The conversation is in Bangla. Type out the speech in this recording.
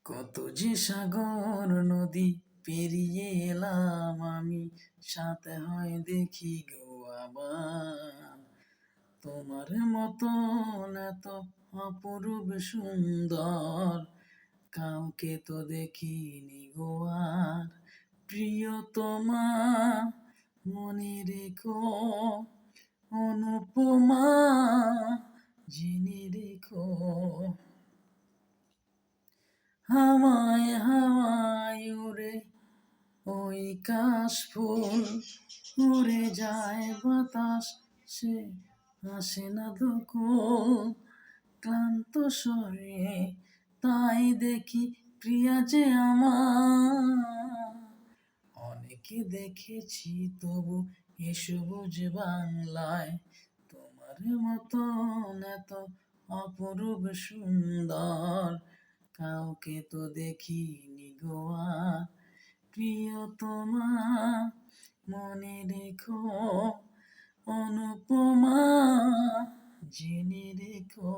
কত যে সাগর নদী পেরিয়ে এলাম আমি, সাথে হয় দেখি গো আবার তোমার মতন এত অপরূপ সুন্দর কাউকে তো দেখিনি গো আর। প্রিয়তমা মনে রেখো, অনুপমা জেনে রেখো, হাওয়ায় হাওয়ায় উড়ে ওই কাশফুল, উড়ে যায় বাতাস সে আসে না দুকুল। ক্লান্ত স্বরে তাই দেখি প্রিয়া যে আমার, অনেকে দেখেছি তবু এ সবুজ বাংলায় তোমার মতন এত অপরূপ সুন্দর কাউকে তো দেখিনি গো আর। প্রিয়তমা মনে রেখো, অনুপমা জেনে রেখো।